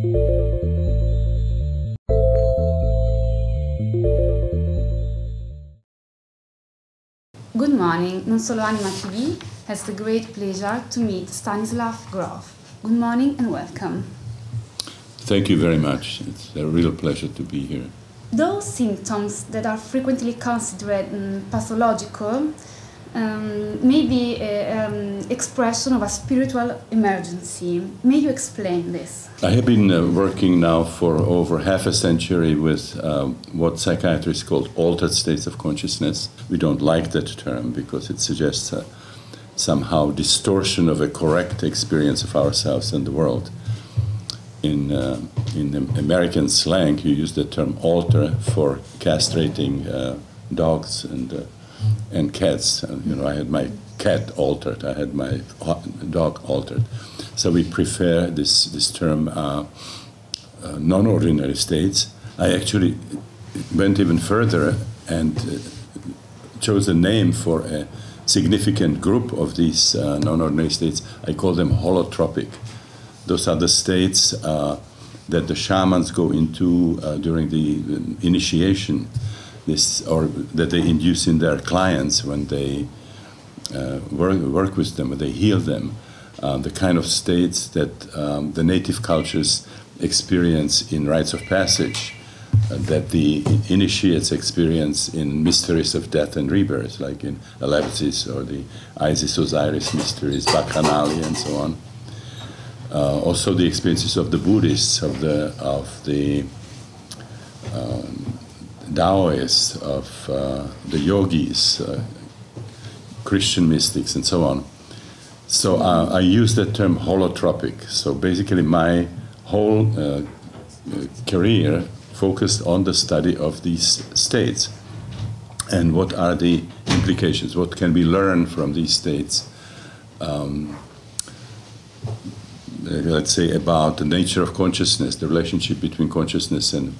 Good morning. Non Solo Anima TV has the great pleasure to meet Stanislav Grof. Good morning and welcome. Thank you very much. It's a real pleasure to be here. Those symptoms that are frequently considered pathological may be an expression of a spiritual emergency. May you explain this? I have been working now for over half a century with what psychiatrists call altered states of consciousness. We don't like that term because it suggests somehow distortion of a correct experience of ourselves and the world. In American slang, you use the term alter for castrating dogs and cats. You know, I had my cat altered. I had my dog altered. So we prefer this term non-ordinary states. I actually went even further and chose a name for a significant group of these non-ordinary states. I call them holotropic. Those are the states that the shamans go into during the initiation, or that they induce in their clients when they work with them, when they heal them. The kind of states that the native cultures experience in rites of passage, that the initiates experience in mysteries of death and rebirth, like in Eleusis or the Isis-Osiris mysteries, Bacchanali, and so on. Also the experiences of the Buddhists, of the Taoists, of the yogis, Christian mystics, and so on. So I use the term holotropic. So basically my whole career focused on the study of these states and what are the implications, what can we learn from these states, let's say about the nature of consciousness, the relationship between consciousness and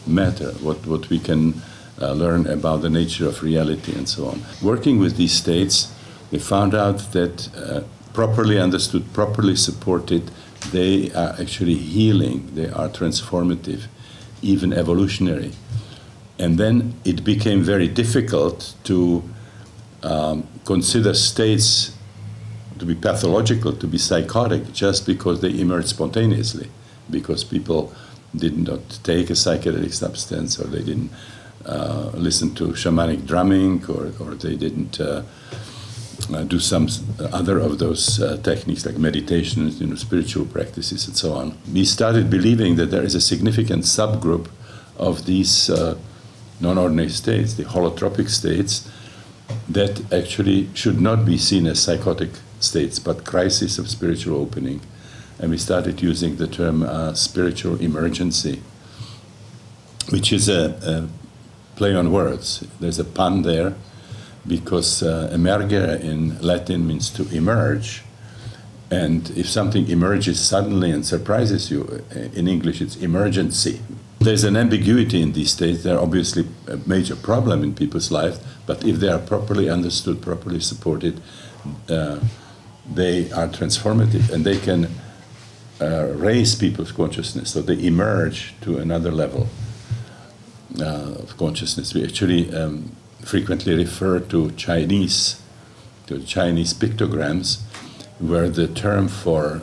matter, what we can learn about the nature of reality and so on. Working with these states, we found out that properly understood, properly supported, they are actually healing, they are transformative, even evolutionary. And then it became very difficult to consider states to be pathological, to be psychotic, just because they emerge spontaneously, because people did not take a psychedelic substance, or they didn't listen to shamanic drumming, or they didn't do some other of those techniques like meditation, you know, spiritual practices and so on. We started believing that there is a significant subgroup of these non-ordinary states, the holotropic states, that actually should not be seen as psychotic states, but crisis of spiritual opening. And we started using the term spiritual emergency, which is a play on words. There's a pun there, because emergere in Latin means to emerge. And if something emerges suddenly and surprises you, in English it's emergency. There's an ambiguity in these states. They're obviously a major problem in people's lives, but if they are properly understood, properly supported, they are transformative, and they can raise people's consciousness, so they emerge to another level of consciousness. We actually frequently refer to Chinese pictograms, where the term for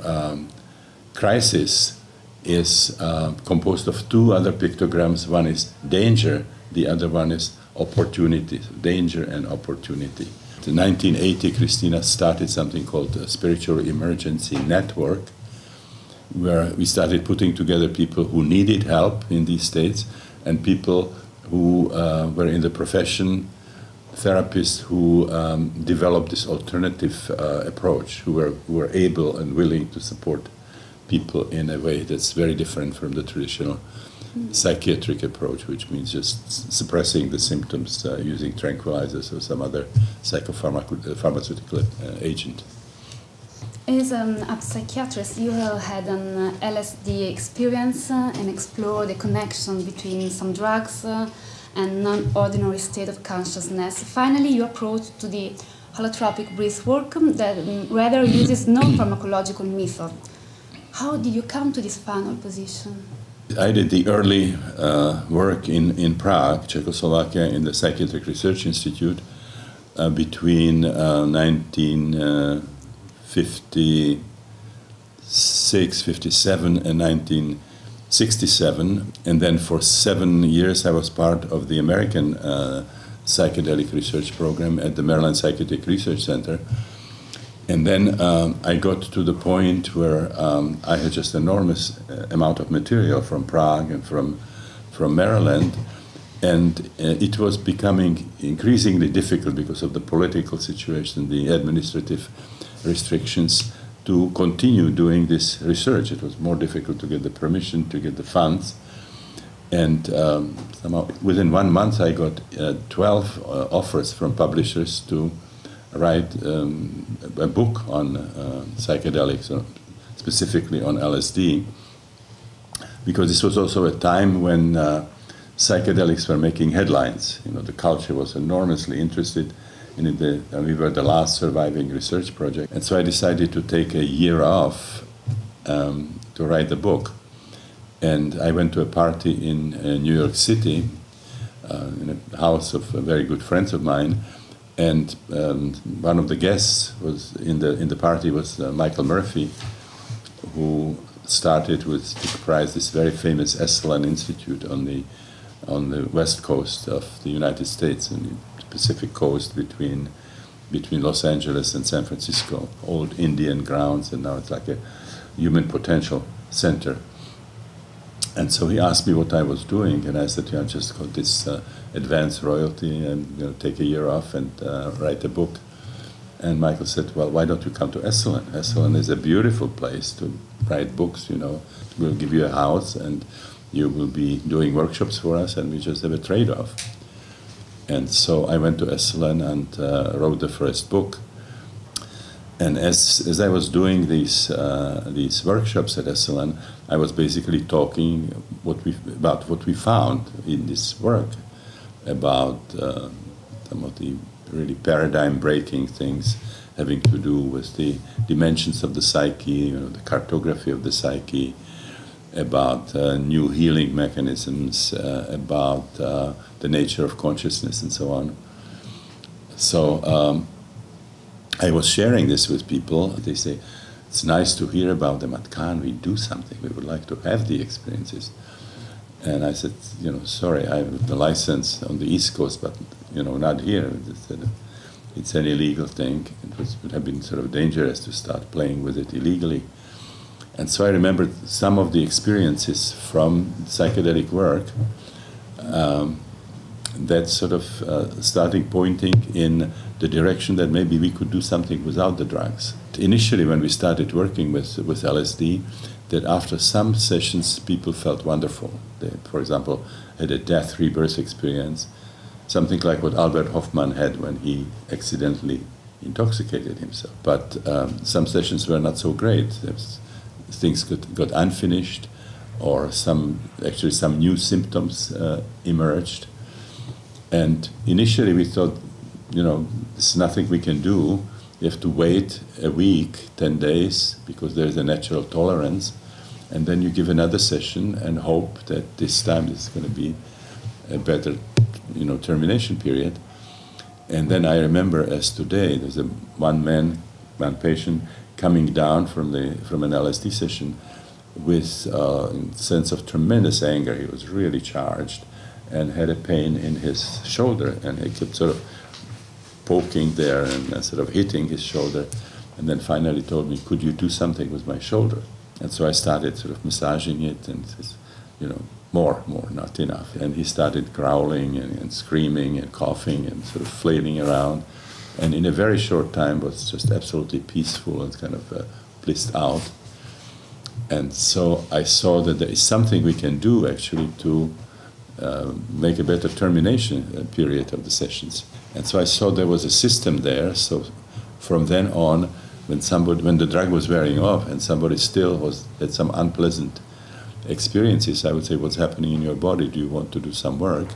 crisis is composed of two other pictograms. One is danger, the other one is opportunity, danger and opportunity. In 1980, Christina started something called the Spiritual Emergency Network, where we started putting together people who needed help in these states and people who were in the profession, therapists who developed this alternative approach, who were able and willing to support people in a way that's very different from the traditional psychiatric approach, which means just suppressing the symptoms using tranquilizers or some other psychopharmaceutical agent. As a psychiatrist, you have had an LSD experience and explored the connection between some drugs and non-ordinary state of consciousness. Finally, you approach to the holotropic breath work that rather uses non-pharmacological method. How did you come to this final position? I did the early work in Prague, Czechoslovakia, in the Psychiatric Research Institute between 1956, 57 and 1967. And then for 7 years I was part of the American psychedelic research program at the Maryland Psychiatric Research Center. And then I got to the point where I had just enormous amount of material from Prague and from Maryland, and it was becoming increasingly difficult because of the political situation, the administrative restrictions, to continue doing this research. It was more difficult to get the permission, to get the funds, and somehow within 1 month I got 12 offers from publishers to write a book on psychedelics, specifically on LSD, because this was also a time when psychedelics were making headlines. You know, the culture was enormously interested in it. We were the last surviving research project, and so I decided to take a year off to write the book. And I went to a party in New York City, in a house of very good friends of mine. And one of the guests was in the party was Michael Murphy, who started to comprise this very famous Esalen Institute on the west coast of the United States, on the Pacific coast between Los Angeles and San Francisco, old Indian grounds, and now it's like a human potential center. And so he asked me what I was doing, and I said, I just got this advance royalty and take a year off and write a book. And Michael said, well, why don't you come to Esalen? Esalen is a beautiful place to write books, We'll give you a house and you will be doing workshops for us, and we just have a trade-off. And so I went to Esalen and wrote the first book. And as I was doing these workshops at Esalen, I was basically talking about what we found in this work, about some of the really paradigm-breaking things having to do with the dimensions of the psyche, the cartography of the psyche, about new healing mechanisms, about the nature of consciousness, and so on. So I was sharing this with people. They say, it's nice to hear about them, but can't we do something? We would like to have the experiences. And I said, sorry, I have the license on the East Coast, but, not here. It's an illegal thing. It would have been sort of dangerous to start playing with it illegally. And so I remembered some of the experiences from psychedelic work that sort of starting pointing in the direction that maybe we could do something without the drugs. Initially, when we started working with LSD, that after some sessions, people felt wonderful. They, for example, had a death rebirth experience, something like what Albert Hoffman had when he accidentally intoxicated himself. But some sessions were not so great. Things got unfinished, or some new symptoms emerged. And initially we thought, there's nothing we can do. You have to wait a week, 10 days, because there's a natural tolerance. And then you give another session and hope that this time it's going to be a better, termination period. And then I remember as today, there's one patient coming down from an LSD session with a sense of tremendous anger. He was really charged and had a pain in his shoulder, and he kept sort of poking there and sort of hitting his shoulder, and then finally told me, could you do something with my shoulder? And so I started sort of massaging it, and says, more, not enough. And he started growling and screaming and coughing and sort of flailing around, and in a very short time was just absolutely peaceful and kind of blissed out. And so I saw that there is something we can do actually to make a better termination period of the sessions. And so I saw there was a system there. So from then on, when the drug was wearing off and somebody still had some unpleasant experiences, I would say, what's happening in your body? Do you want to do some work?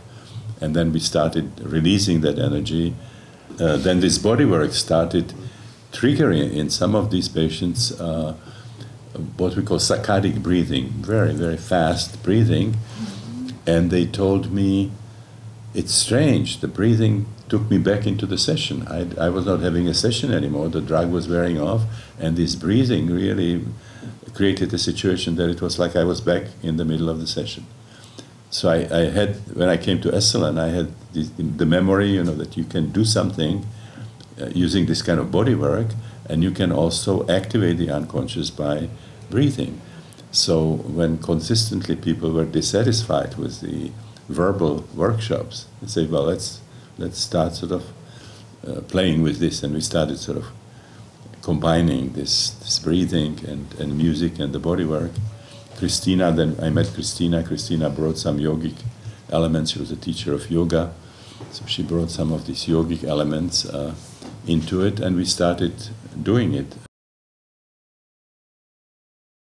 And then we started releasing that energy. Then this body work started triggering in some of these patients what we call saccadic breathing, very, very fast breathing. And they told me, it's strange, the breathing took me back into the session. I was not having a session anymore, the drug was wearing off, and this breathing really created a situation that it was like I was back in the middle of the session. So I had, when I came to Esalen, I had the memory, that you can do something using this kind of body work, and you can also activate the unconscious by breathing. So when consistently people were dissatisfied with the verbal workshops, they say, well, let's start sort of playing with this, and we started sort of combining this breathing and music and the body work. Christina, then I met Christina. Christina brought some yogic elements. She was a teacher of yoga, so she brought some of these yogic elements into it, and we started doing it